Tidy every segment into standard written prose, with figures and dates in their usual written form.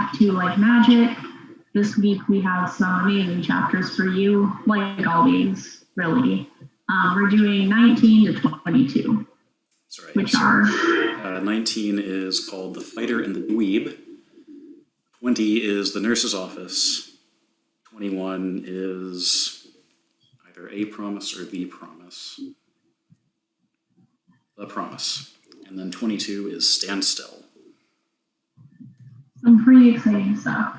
back to like magic. This week we have some amazing chapters for you, like always, really. We're doing 19 to 22, That's right. which are... 19 is called The Fighter and the Dweeb. 20 is The Nurse's Office. 21 is either A Promise or The Promise. The Promise. And then 22 is Stand Still. Some pretty exciting stuff.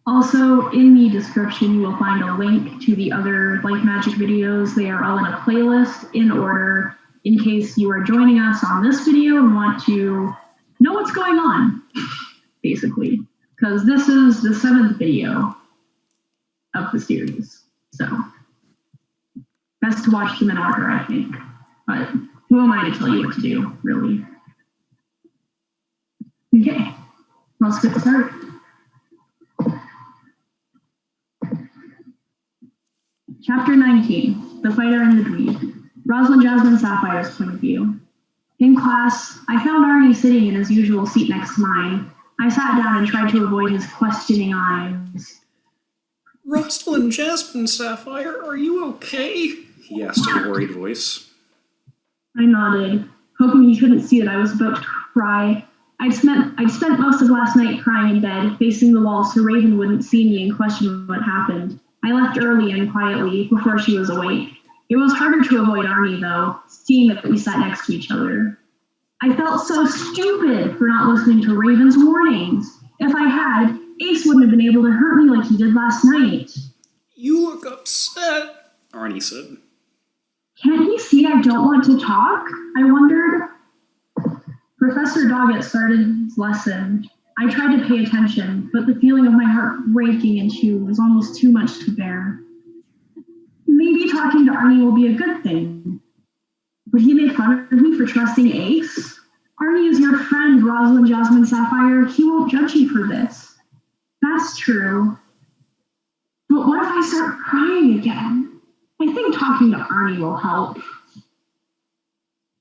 Also, in the description, you will find a link to the other Like Magic videos. They are all in a playlist in order in case you are joining us on this video and want to know what's going on, basically. Because this is the 7th video of the series. So, best to watch them in order, I think. But who am I to tell you what to do, really? Okay, let's get started. Chapter 19, The Fighter and the Dweeb. Rosalind Jasmine Sapphire's point of view. In class, I found Arnie sitting in his usual seat next to mine. I sat down and tried to avoid his questioning eyes. Rosalind Jasmine Sapphire, are you okay? He asked in a worried voice. I nodded, hoping he couldn't see that I was about to cry. I'd spent most of last night crying in bed, facing the wall so Raven wouldn't see me and question what happened. I left early and quietly, before she was awake. It was harder to avoid Arnie, though, seeing that we sat next to each other. I felt so stupid for not listening to Raven's warnings. If I had, Ace wouldn't have been able to hurt me like he did last night. You look upset, Arnie said. Can't he see I don't want to talk? I wondered. Professor Doggett started his lesson. I tried to pay attention, but the feeling of my heart breaking in two was almost too much to bear. Maybe talking to Arnie will be a good thing. Would he make fun of me for trusting Ace? Arnie is your friend, Rosalind Jasmine Sapphire. He won't judge you for this. That's true. But what if I start crying again? I think talking to Arnie will help.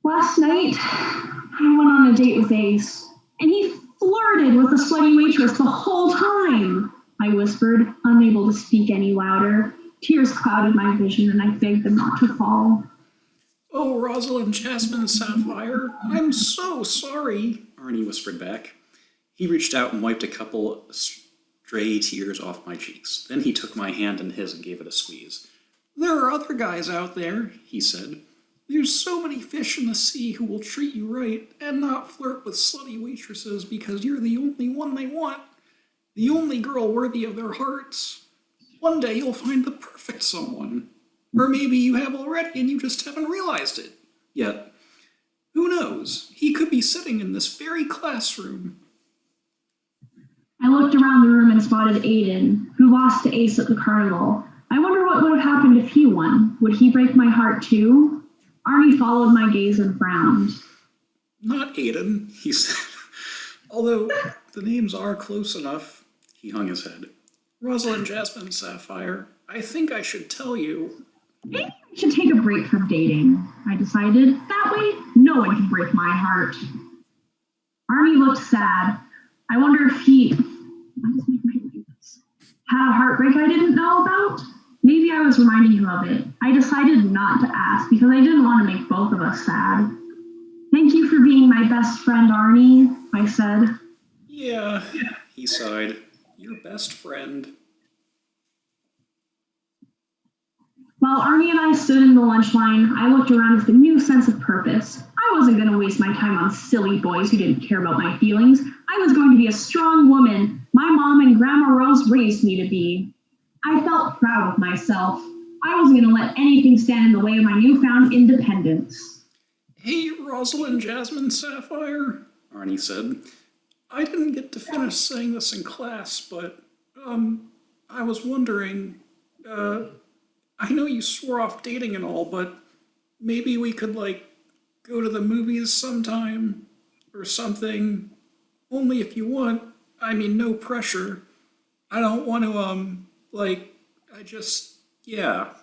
Last night, I went on a date with Ace, and he flirted with a slutty waitress the whole time. I whispered, unable to speak any louder. Tears clouded my vision, and I begged them not to fall. Oh, Rosalind Jasmine Sapphire, I'm so sorry, Arnie whispered back. He reached out and wiped a couple stray tears off my cheeks. Then he took my hand in his and gave it a squeeze. There are other guys out there, he said. There's so many fish in the sea who will treat you right and not flirt with slutty waitresses because you're the only one they want, the only girl worthy of their hearts. One day you'll find the perfect someone. Or maybe you have already and you just haven't realized it yet. Who knows? He could be sitting in this very classroom. I looked around the room and spotted Aiden, who lost to Ace at the carnival. I wonder what would have happened if he won. Would he break my heart too? Arnie followed my gaze and frowned. Not Aiden, he said. Although the names are close enough. He hung his head. Rosalind Jasmine Sapphire, I think I should tell you. Maybe I should take a break from dating, I decided. That way, no one can break my heart. Arnie looked sad. I wonder if he... Why does my mind do this? Had a heartbreak I didn't know about? Maybe I was reminding him of it. I decided not to ask because I didn't want to make both of us sad. Thank you for being my best friend, Arnie, I said. Yeah, he sighed. Your best friend. While Arnie and I stood in the lunch line, I looked around with a new sense of purpose. I wasn't going to waste my time on silly boys who didn't care about my feelings. I was going to be a strong woman my mom and Grandma Rose raised me to be. I felt proud of myself. I wasn't going to let anything stand in the way of my newfound independence. Hey, Rosalind Jasmine Sapphire, Arnie said. I didn't get to finish saying this in class, but, I was wondering, I know you swore off dating and all, but maybe we could, go to the movies sometime or something. Only if you want. I mean, no pressure. I don't want to, yeah.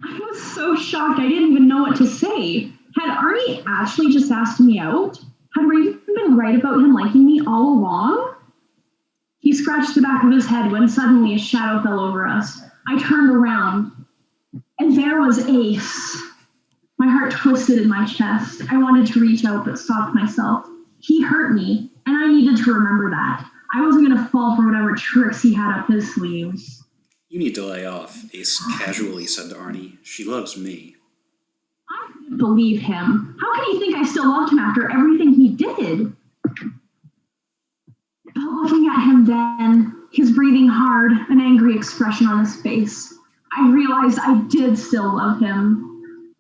I was so shocked I didn't even know what to say. Had Arnie actually just asked me out? Had Raven been right about him liking me all along? He scratched the back of his head when suddenly a shadow fell over us. I turned around, and there was Ace. My heart twisted in my chest. I wanted to reach out, but stopped myself. He hurt me, and I needed to remember that. I wasn't going to fall for whatever tricks he had up his sleeves. You need to lay off, Ace casually said to Arnie. She loves me. I couldn't believe him. How could he think I still loved him after everything he did? But looking at him then, his breathing hard, an angry expression on his face, I realized I did still love him.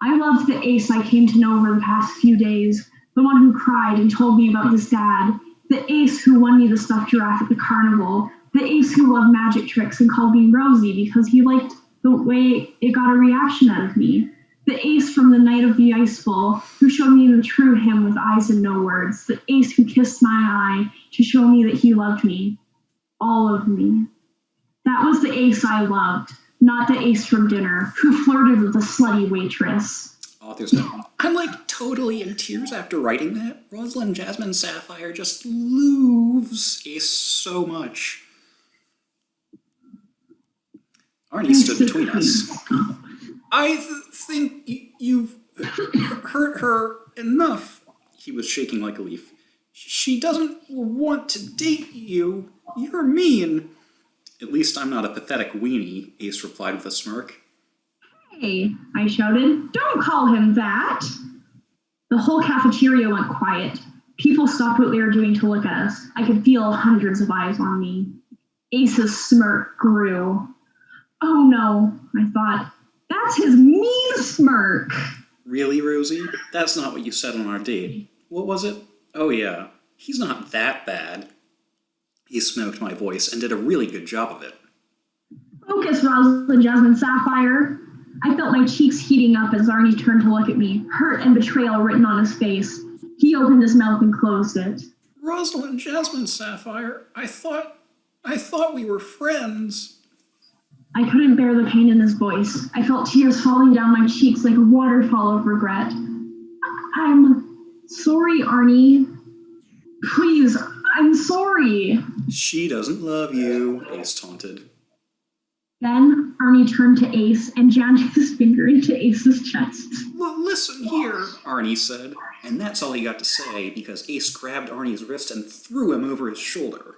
I loved the Ace I came to know over the past few days, the one who cried and told me about his dad, the Ace who won me the stuffed giraffe at the carnival, the Ace who loved magic tricks and called me Rosie because he liked the way it got a reaction out of me, the Ace from the night of the ice bowl who showed me the true him with eyes and no words, the Ace who kissed my eye to show me that he loved me, all of me. That was the Ace I loved, not the Ace from dinner who flirted with the slutty waitress. Author's note. I'm like totally in tears after writing that. Rosalind Jasmine Sapphire just loves Ace so much. Arnie stood between us. I think you've hurt her enough. He was shaking like a leaf. She doesn't want to date you. You're mean. At least I'm not a pathetic weenie, Ace replied with a smirk. Hey, I shouted, don't call him that. The whole cafeteria went quiet. People stopped what they were doing to look at us. I could feel hundreds of eyes on me. Ace's smirk grew. Oh no, I thought, that's his mean smirk. Really, Rosie? That's not what you said on our date. What was it? Oh yeah, he's not that bad. He smoked my voice and did a really good job of it. Focus, Rosalind Jasmine Sapphire. I felt my cheeks heating up as Arnie turned to look at me, hurt and betrayal written on his face. He opened his mouth and closed it. Rosalind Jasmine Sapphire, I thought we were friends. I couldn't bear the pain in his voice. I felt tears falling down my cheeks like a waterfall of regret. I'm sorry, Arnie. Please, I'm sorry. She doesn't love you, Ace taunted. Then Arnie turned to Ace and jammed his finger into Ace's chest. Listen here, Arnie said, and that's all he got to say because Ace grabbed Arnie's wrist and threw him over his shoulder.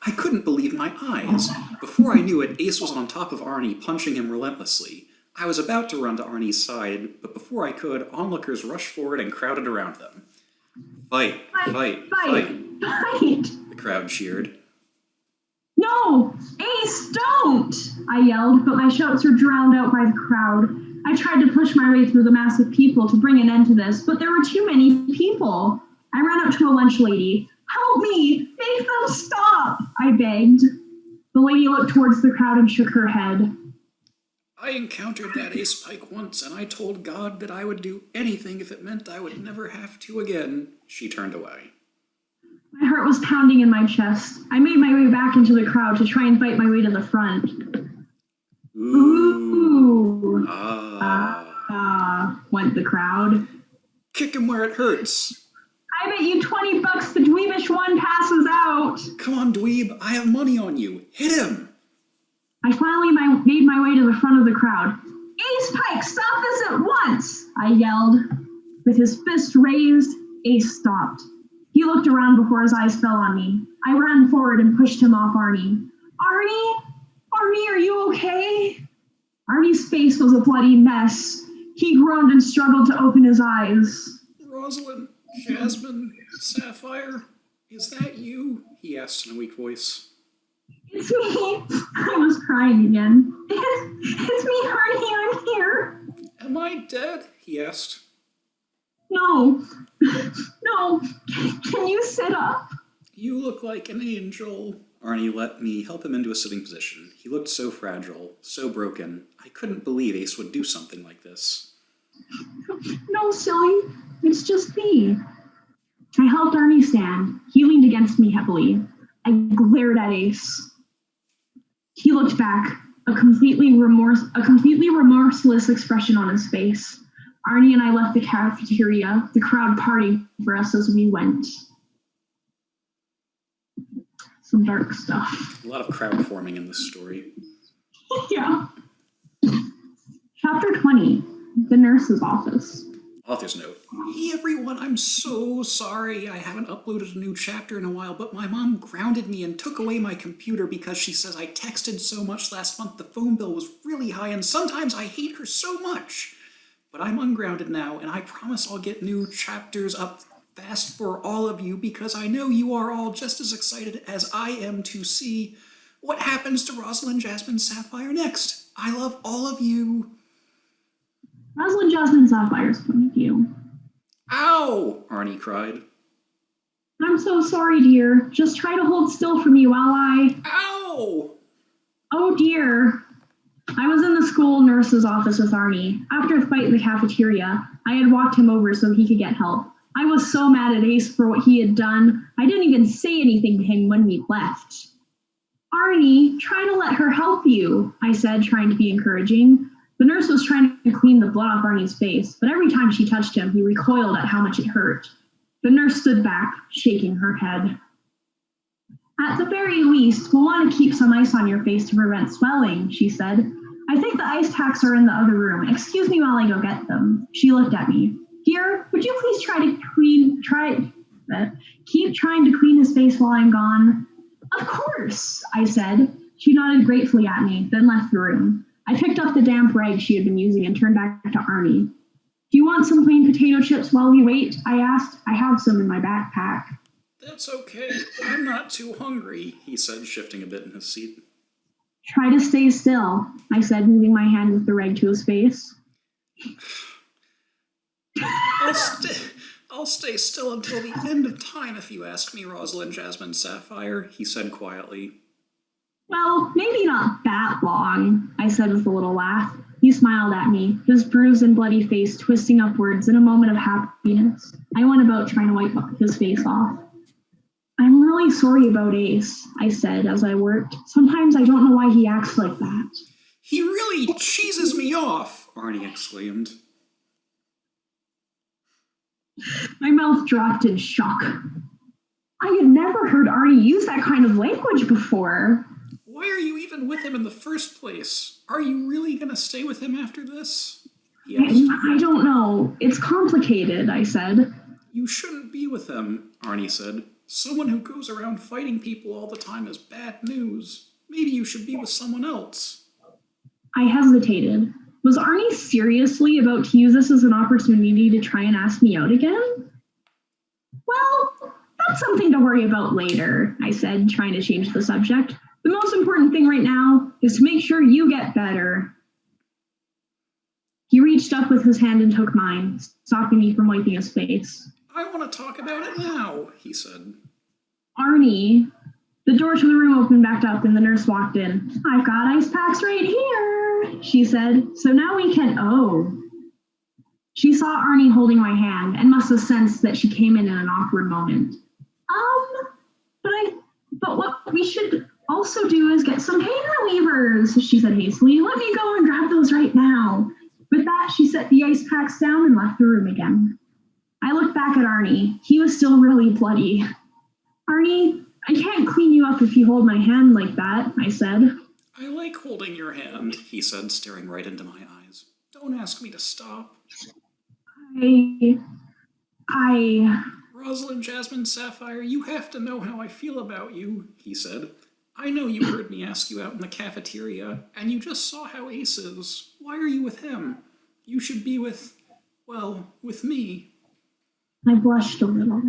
I couldn't believe my eyes. Before I knew it, Ace was on top of Arnie, punching him relentlessly. I was about to run to Arnie's side, but before I could, onlookers rushed forward and crowded around them. Fight, fight, fight, fight! The crowd cheered. No! Ace, don't! I yelled, but my shouts were drowned out by the crowd. I tried to push my way through the mass of people to bring an end to this, but there were too many people. I ran up to a lunch lady. Help me! Make them stop! I begged. The lady looked towards the crowd and shook her head. I encountered that Ace Pike once, and I told God that I would do anything if it meant I would never have to again. She turned away. My heart was pounding in my chest. I made my way back into the crowd to try and fight my way to the front. Ooh. Went the crowd. Kick him where it hurts. I bet you $20 the dweebish one passes out. Come on, dweeb. I have money on you. Hit him. I finally made my way to the front of the crowd. Ace Pike, stop this at once! I yelled. With his fist raised, Ace stopped. He looked around before his eyes fell on me. I ran forward and pushed him off Arnie. Arnie? Arnie, are you okay? Arnie's face was a bloody mess. He groaned and struggled to open his eyes. Rosalind Jasmine Sapphire, is that you? He asked in a weak voice. It's me. I was crying again. It's me, Arnie. I'm here. Am I dead? He asked. No. No. Can you sit up? You look like an angel. Arnie let me help him into a sitting position. He looked so fragile, so broken. I couldn't believe Ace would do something like this. No, silly. It's just me. I helped Arnie stand. He leaned against me heavily. I glared at Ace. He looked back, a completely remorseless expression on his face. Arnie and I left the cafeteria, the crowd partying for us as we went. Some dark stuff. A lot of crowd forming in this story. Yeah. Chapter 20, The Nurse's Office. Author's note. Hey everyone, I'm so sorry I haven't uploaded a new chapter in a while, but my mom grounded me and took away my computer because she says I texted so much last month the phone bill was really high and sometimes I hate her so much. But I'm ungrounded now and I promise I'll get new chapters up fast for all of you because I know you are all just as excited as I am to see what happens to Rosalind Jasmine Sapphire next. I love all of you. Rosalind Jasmine Sapphire's point of view. Ow! Arnie cried. I'm so sorry, dear. Just try to hold still for me while I... Ow! Oh, dear. I was in the school nurse's office with Arnie. After a fight in the cafeteria, I had walked him over so he could get help. I was so mad at Ace for what he had done, I didn't even say anything to him when we left. Arnie, try to let her help you, I said, trying to be encouraging. The nurse was trying to clean the blood off Arnie's face, but every time she touched him, he recoiled at how much it hurt. The nurse stood back, shaking her head. At the very least, we'll want to keep some ice on your face to prevent swelling, she said. I think the ice packs are in the other room. Excuse me while I go get them. She looked at me. Dear, would you please keep trying to clean his face while I'm gone? Of course, I said. She nodded gratefully at me, then left the room. I picked up the damp rag she had been using and turned back to Arnie. Do you want some plain potato chips while we wait? I asked. I have some in my backpack. That's okay. I'm not too hungry, he said, shifting a bit in his seat. Try to stay still, I said, moving my hand with the rag to his face. I'll stay still until the end of time if you ask me, Rosalind Jasmine Sapphire, he said quietly. Well, maybe not that long, I said with a little laugh. He smiled at me, his bruised and bloody face twisting upwards in a moment of happiness. I went about trying to wipe his face off. I'm really sorry about Ace, I said as I worked. Sometimes I don't know why he acts like that. He really cheeses me off, Arnie exclaimed. My mouth dropped in shock. I had never heard Arnie use that kind of language before. Why are you even with him in the first place? Are you really going to stay with him after this? He asked. I don't know. It's complicated, I said. You shouldn't be with him, Arnie said. Someone who goes around fighting people all the time is bad news. Maybe you should be with someone else. I hesitated. Was Arnie seriously about to use this as an opportunity to try and ask me out again? Well, that's something to worry about later, I said, trying to change the subject. The most important thing right now is to make sure you get better. He reached up with his hand and took mine, stopping me from wiping his face. I want to talk about it now, he said. Arnie, the door to the room opened back up and the nurse walked in. I've got ice packs right here, she said. So now we can, She saw Arnie holding my hand and must have sensed that she came in an awkward moment. But what we should also do is get some pain relievers, she said hastily. Let me go and grab those right now. With that, she set the ice packs down and left the room again. I looked back at Arnie. He was still really bloody. Arnie, I can't clean you up if you hold my hand like that, I said. I like holding your hand, he said, staring right into my eyes. Don't ask me to stop. Rosalind Jasmine Sapphire, you have to know how I feel about you, he said. I know you heard me ask you out in the cafeteria, and you just saw how Ace is. Why are you with him? You should be with me. I blushed a little.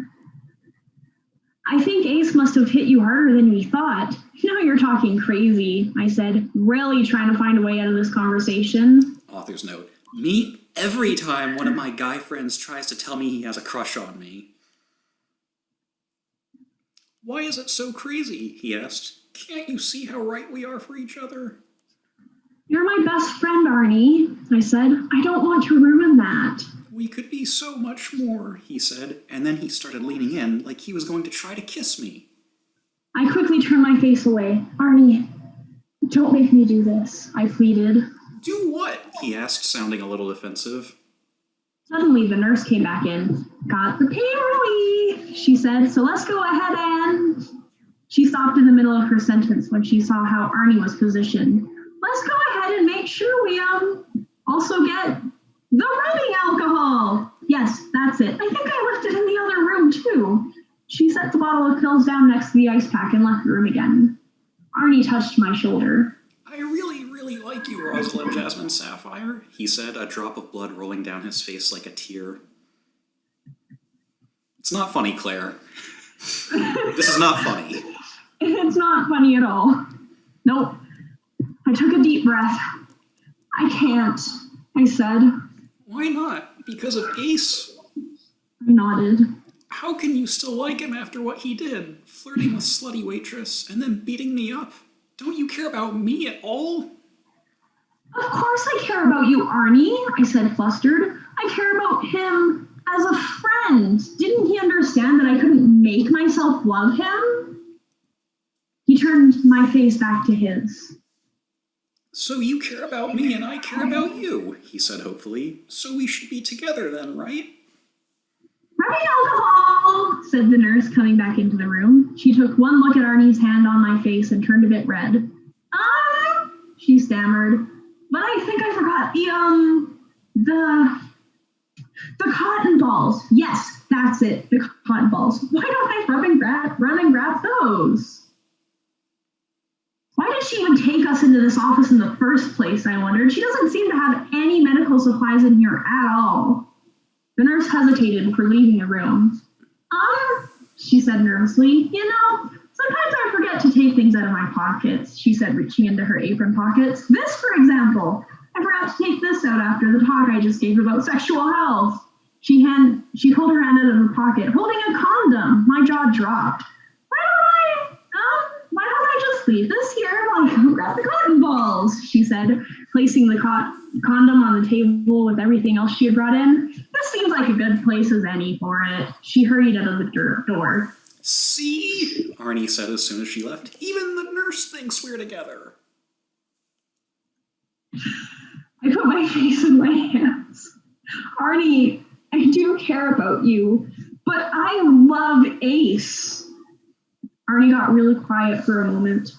I think Ace must have hit you harder than we thought. Now you're talking crazy, I said, really trying to find a way out of this conversation. Author's note. Me every time one of my guy friends tries to tell me he has a crush on me. Why is it so crazy? He asked. Can't you see how right we are for each other? You're my best friend, Arnie, I said. I don't want to ruin that. We could be so much more, he said, and then he started leaning in like he was going to try to kiss me. I quickly turned my face away. Arnie, don't make me do this, I pleaded. Do what? He asked, sounding a little defensive. Suddenly, the nurse came back in. Got the pain relief, she said, so let's go ahead and... She stopped in the middle of her sentence when she saw how Arnie was positioned. Let's go ahead and make sure we also get the rubbing alcohol. Yes, that's it. I think I left it in the other room too. She set the bottle of pills down next to the ice pack and left the room again. Arnie touched my shoulder. I really like you, Rosalind Jasmine Sapphire, He said, a drop of blood rolling down his face like a tear. It's not funny, Claire. This is not funny. It's not funny at all. Nope. I took a deep breath. I can't, I said. Why not? Because of Ace? I nodded. How can you still like him after what he did? Flirting with slutty waitress and then beating me up? Don't you care about me at all? Of course I care about you, Arnie, I said, flustered. I care about him as a friend. Didn't he understand that I couldn't make myself love him? He turned my face back to his. So you care about me and I care about you, he said hopefully. So we should be together then, right? Rubbing alcohol, said the nurse coming back into the room. She took one look at Arnie's hand on my face and turned a bit red. She stammered. But I think I forgot the cotton balls. Yes, that's it, the cotton balls. Why don't I run and grab those? Why did she even take us into this office in the first place, I wondered. She doesn't seem to have any medical supplies in here at all. The nurse hesitated before leaving the room. She said nervously, you know, sometimes I forget to take things out of my pockets, she said, reaching into her apron pockets. This, for example. I forgot to take this out after the talk I just gave about sexual health. She pulled her hand out of her pocket, holding a condom. My jaw dropped. Why don't I just leave this here while I go grab the cotton balls, she said, placing the condom on the table with everything else she had brought in. This seems like a good place as any for it. She hurried out of the door. See? Arnie said as soon as she left. Even the nurse thinks we're together. I put my face in my hands. Arnie, I do care about you, but I love Ace. Arnie got really quiet for a moment.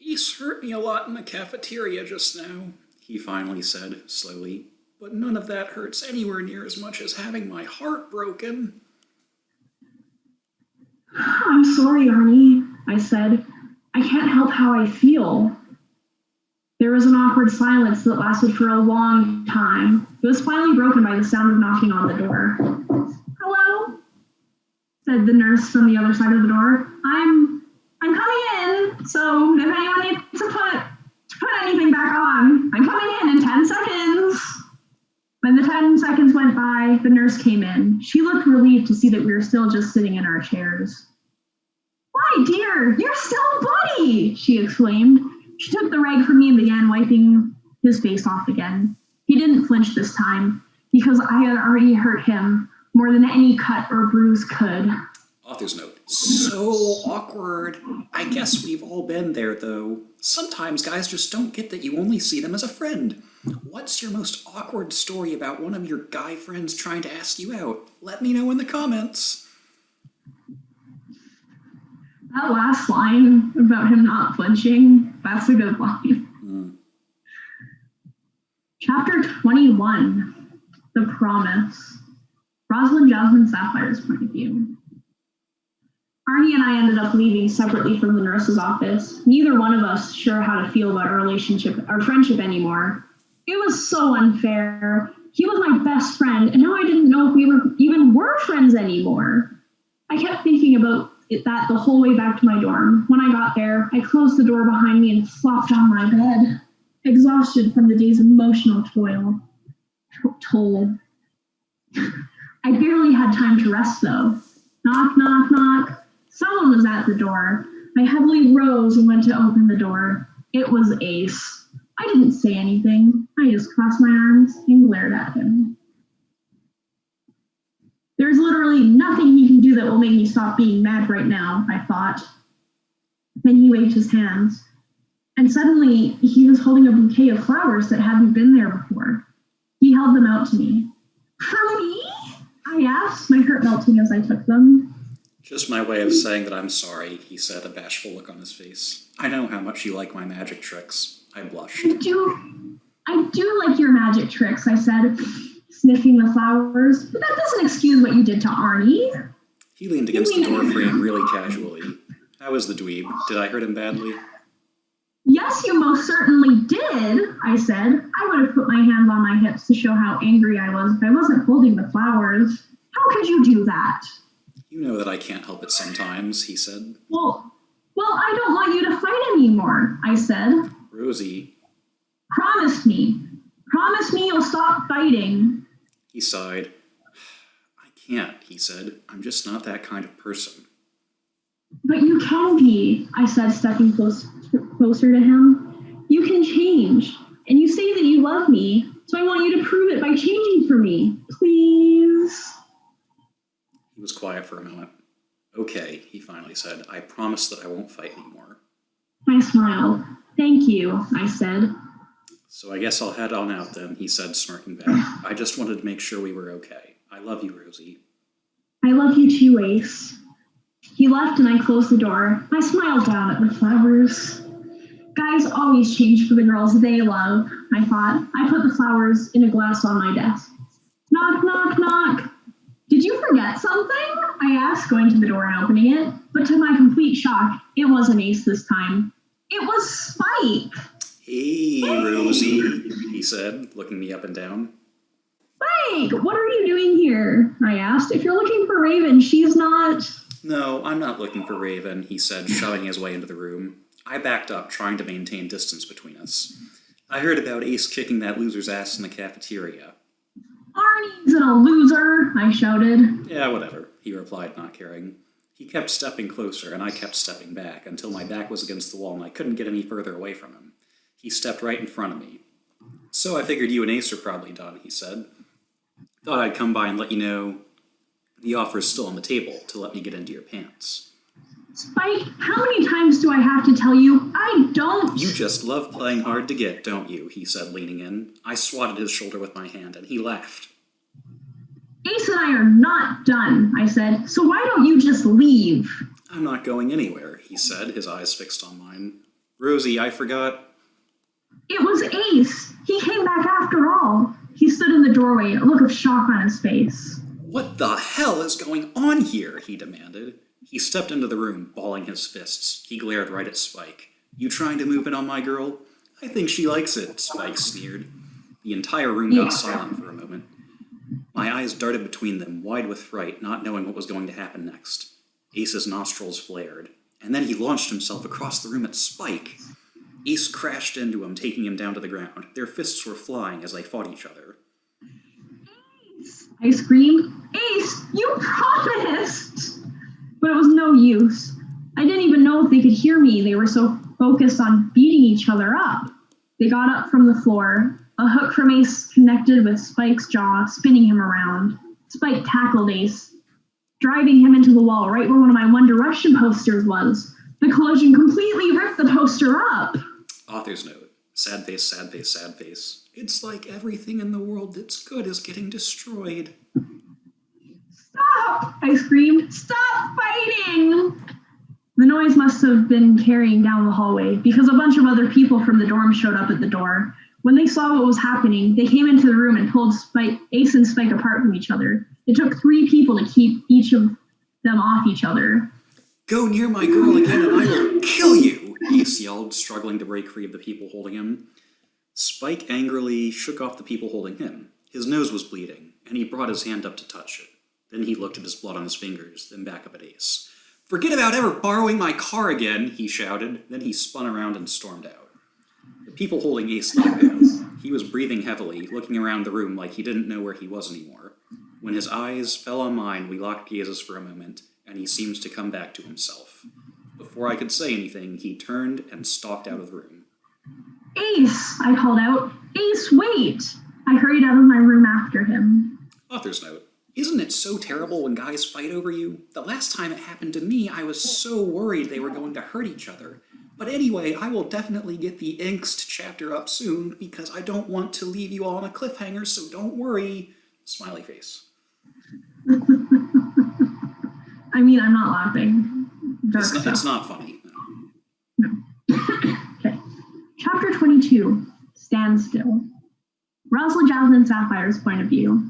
Ace hurt me a lot in the cafeteria just now, he finally said, slowly. But none of that hurts anywhere near as much as having my heart broken. I'm sorry, Arnie, I said. I can't help how I feel. There was an awkward silence that lasted for a long time. It was finally broken by the sound of knocking on the door. Hello? Said the nurse from the other side of the door. I'm coming in, so if anyone needs to put anything back on, I'm coming in 10 seconds. When the 10 seconds went by, the nurse came in. She looked relieved to see that we were still just sitting in our chairs. Why, dear, you're still bloody, she exclaimed. She took the rag from me and began wiping his face off again. He didn't flinch this time, because I had already hurt him more than any cut or bruise could. Author's note. So awkward. I guess we've all been there, though. Sometimes guys just don't get that you only see them as a friend. What's your most awkward story about one of your guy friends trying to ask you out? Let me know in the comments. That last line about him not flinching, that's a good line. Chapter 21, The Promise. Rosalind Jasmine Sapphire's point of view. Arnie and I ended up leaving separately from the nurse's office. Neither one of us sure how to feel about our friendship anymore. It was so unfair. He was my best friend, and now I didn't know if we were friends anymore. I kept thinking about that the whole way back to my dorm. When I got there, I closed the door behind me and flopped on my bed, exhausted from the day's emotional toll. I barely had time to rest, though. Knock, knock, knock. Someone was at the door. I heavily rose and went to open the door. It was Ace. I didn't say anything. I just crossed my arms and glared at him. There's literally nothing he can do that will make me stop being mad right now, I thought. Then he waved his hands, and suddenly he was holding a bouquet of flowers that hadn't been there before. He held them out to me. For me? I asked, my heart melting as I took them. Just my way of saying that I'm sorry, he said, a bashful look on his face. I know how much you like my magic tricks. I blushed. I do like your magic tricks, I said, sniffing the flowers, but that doesn't excuse what you did to Arnie. He leaned against the door frame really casually. How is the dweeb? Did I hurt him badly? Yes, you most certainly did, I said. I would have put my hands on my hips to show how angry I was if I wasn't holding the flowers. How could you do that? You know that I can't help it sometimes, he said. Well, I don't want you to fight anymore, I said. Rosie. Promise me. Promise me you'll stop fighting. He sighed. I can't, he said. I'm just not that kind of person. But you can be, I said, stepping closer to him. You can change. And you say that you love me, so I want you to prove it by changing for me. Please. He was quiet for a moment. Okay, he finally said. I promise that I won't fight anymore. I smiled. Thank you, I said. So I guess I'll head on out then, he said, smirking back. I just wanted to make sure we were okay. I love you, Rosie. I love you too, Ace. He left and I closed the door. I smiled down at the flowers. Guys always change for the girls they love, I thought. I put the flowers in a glass on my desk. Knock, knock, knock. Did you forget something? I asked, going to the door and opening it. But to my complete shock, it wasn't Ace this time. It was Spike. Hey, Rosie, he said, looking me up and down. Spike, what are you doing here? I asked. If you're looking for Raven, she's not... No, I'm not looking for Raven, he said, shoving his way into the room. I backed up, trying to maintain distance between us. I heard about Ace kicking that loser's ass in the cafeteria. Arnie's a loser, I shouted. Yeah, whatever, he replied, not caring. He kept stepping closer, and I kept stepping back, until my back was against the wall and I couldn't get any further away from him. He stepped right in front of me. So I figured you and Ace are probably done, he said. Thought I'd come by and let you know the offer's still on the table to let me get into your pants. Spike, how many times do I have to tell you? I don't... You just love playing hard to get, don't you? He said, leaning in. I swatted his shoulder with my hand, and he laughed. Ace and I are not done, I said, so why don't you just leave? I'm not going anywhere, he said, his eyes fixed on mine. Rosie, I forgot. It was Ace. He came back after all. He stood in the doorway, a look of shock on his face. What the hell is going on here? He demanded. He stepped into the room, balling his fists. He glared right at Spike. You trying to move in on my girl? I think she likes it, Spike sneered. The entire room got silent for a moment. My eyes darted between them, wide with fright, not knowing what was going to happen next. Ace's nostrils flared, and then he launched himself across the room at Spike. Ace crashed into him, taking him down to the ground. Their fists were flying as they fought each other. Ace, I screamed. Ace, you promised! But it was no use. I didn't even know if they could hear me. They were so focused on beating each other up. They got up from the floor. A hook from Ace connected with Spike's jaw, spinning him around. Spike tackled Ace, driving him into the wall right where one of my One Direction posters was. The collision completely ripped the poster up. Author's note. Sad face, sad face, sad face. It's like everything in the world that's good is getting destroyed. Stop! I screamed. Stop fighting! The noise must have been carrying down the hallway because a bunch of other people from the dorm showed up at the door. When they saw what was happening, they came into the room and pulled Ace and Spike apart from each other. It took 3 people to keep each of them off each other. Go near my girl again and I will kill you, Ace yelled, struggling to break free of the people holding him. Spike angrily shook off the people holding him. His nose was bleeding, and he brought his hand up to touch it. Then he looked at his blood on his fingers, then back up at Ace. Forget about ever borrowing my car again, he shouted. Then he spun around and stormed out. The people holding Ace leaned down. He was breathing heavily, looking around the room like he didn't know where he was anymore. When his eyes fell on mine, we locked gazes for a moment, and he seemed to come back to himself. Before I could say anything, he turned and stalked out of the room. Ace, I called out. Ace, wait! I hurried out of my room after him. Author's note. Isn't it so terrible when guys fight over you? The last time it happened to me, I was so worried they were going to hurt each other. But anyway, I will definitely get the angst chapter up soon, because I don't want to leave you all on a cliffhanger, so don't worry. Smiley face. I mean, I'm not laughing. It's not funny. No. Okay. Chapter 22, Standstill. Rosalind Jasmine Sapphire's point of view.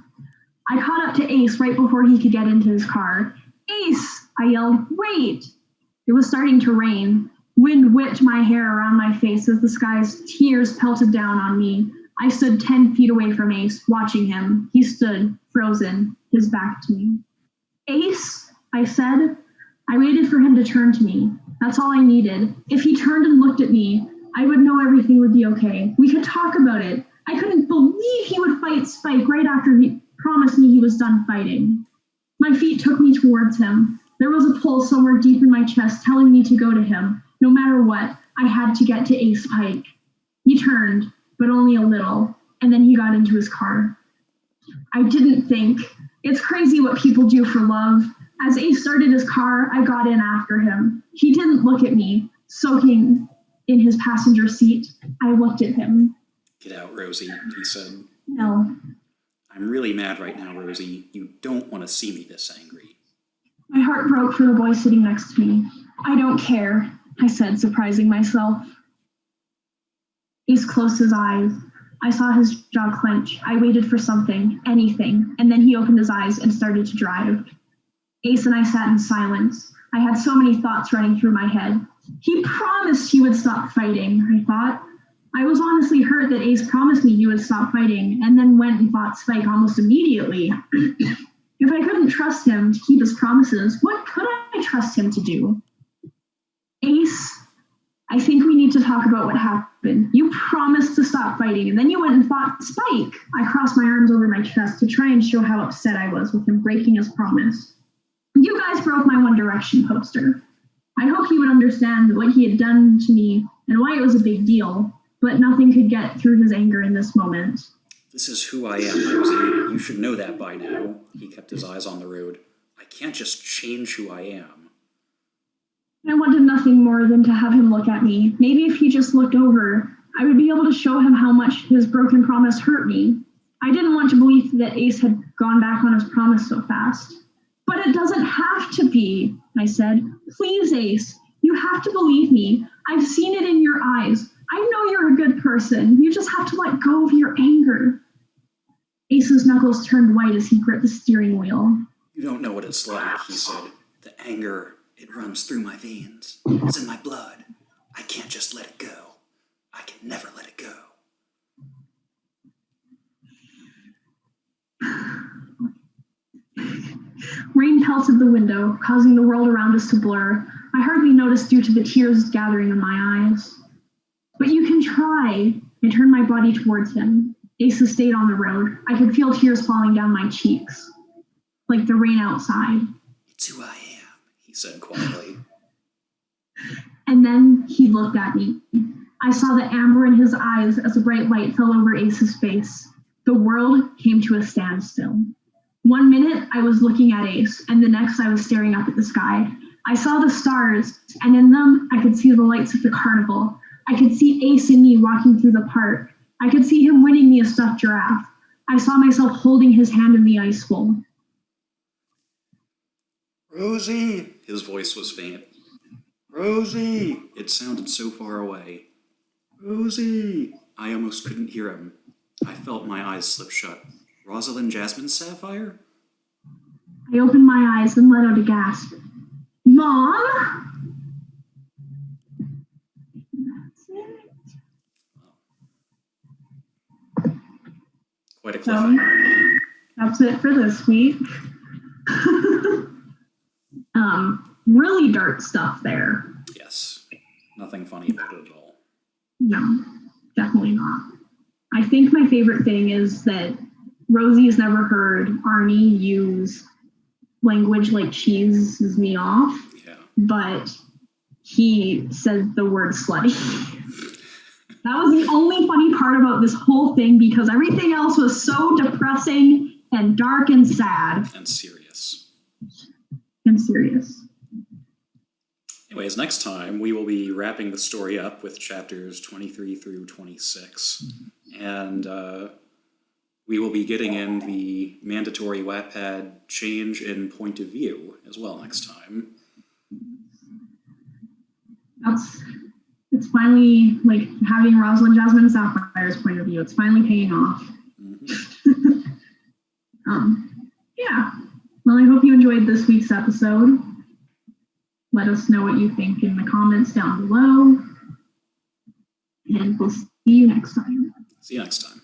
I caught up to Ace right before he could get into his car. Ace! I yelled, wait! It was starting to rain. Wind whipped my hair around my face as the sky's tears pelted down on me. I stood 10 feet away from Ace, watching him. He stood, frozen, his back to me. Ace, I said. I waited for him to turn to me. That's all I needed. If he turned and looked at me, I would know everything would be okay. We could talk about it. I couldn't believe he would fight Spike right after he promised me he was done fighting. My feet took me towards him. There was a pull somewhere deep in my chest telling me to go to him. No matter what, I had to get to Ace Pike. He turned, but only a little, and then he got into his car. I didn't think. It's crazy what people do for love. As Ace started his car, I got in after him. He didn't look at me, soaking in his passenger seat. I looked at him. Get out, Rosie, he said. No. I'm really mad right now, Rosie. You don't want to see me this angry. My heart broke for the boy sitting next to me. I don't care, I said, surprising myself. Ace closed his eyes. I saw his jaw clench. I waited for something, anything, and then he opened his eyes and started to drive. Ace and I sat in silence. I had so many thoughts running through my head. He promised he would stop fighting, I thought. I was honestly hurt that Ace promised me he would stop fighting and then went and fought Spike almost immediately. If I couldn't trust him to keep his promises, what could I trust him to do? Ace, I think we need to talk about what happened. You promised to stop fighting, and then you went and fought Spike. I crossed my arms over my chest to try and show how upset I was with him breaking his promise. You guys broke my One Direction poster. I hope he would understand what he had done to me and why it was a big deal, but nothing could get through his anger in this moment. This is who I am, Rosie. You should know that by now. He kept his eyes on the road. I can't just change who I am. I wanted nothing more than to have him look at me. Maybe if he just looked over, I would be able to show him how much his broken promise hurt me. I didn't want to believe that Ace had gone back on his promise so fast. But it doesn't have to be, I said. Please, Ace, you have to believe me. I've seen it in your eyes. I know you're a good person. You just have to let go of your anger. Ace's knuckles turned white as he gripped the steering wheel. You don't know what it's like, he said. The anger, it runs through my veins. It's in my blood. I can't just let it go. I can never let it go. Rain pelted the window, causing the world around us to blur. I hardly noticed due to the tears gathering in my eyes. But you can try. I turned my body towards him. Asa stayed on the road. I could feel tears falling down my cheeks, like the rain outside. It's who I am, he said quietly. And then he looked at me. I saw the amber in his eyes as a bright light fell over Ace's face. The world came to a standstill. 1 minute, I was looking at Ace, and the next I was staring up at the sky. I saw the stars, and in them, I could see the lights of the carnival. I could see Ace and me walking through the park. I could see him winning me a stuffed giraffe. I saw myself holding his hand in the ice bowl. Rosie! His voice was faint. Rosie! It sounded so far away. Rosie! I almost couldn't hear him. I felt my eyes slip shut. Rosalind Jasmine Sapphire? I opened my eyes and let out a gasp. Mom? That's it. Quite a cliffhanger. That's it for this week. Really dark stuff there. Yes. Nothing funny about it at all. No, definitely not. I think my favorite thing is that Rosie has never heard Arnie use language like cheeses me off, but he said the word slutty. That was the only funny part about this whole thing because everything else was so depressing and dark and sad. And serious. Anyways, next time we will be wrapping the story up with chapters 23 through 26. And we will be getting in the mandatory Wattpad change in point of view as well next time. It's finally like having Rosalind Jasmine Sapphire's point of view. It's finally paying off. Mm-hmm. Yeah. Well, I hope you enjoyed this week's episode. Let us know what you think in the comments down below. And we'll see you next time. See you next time.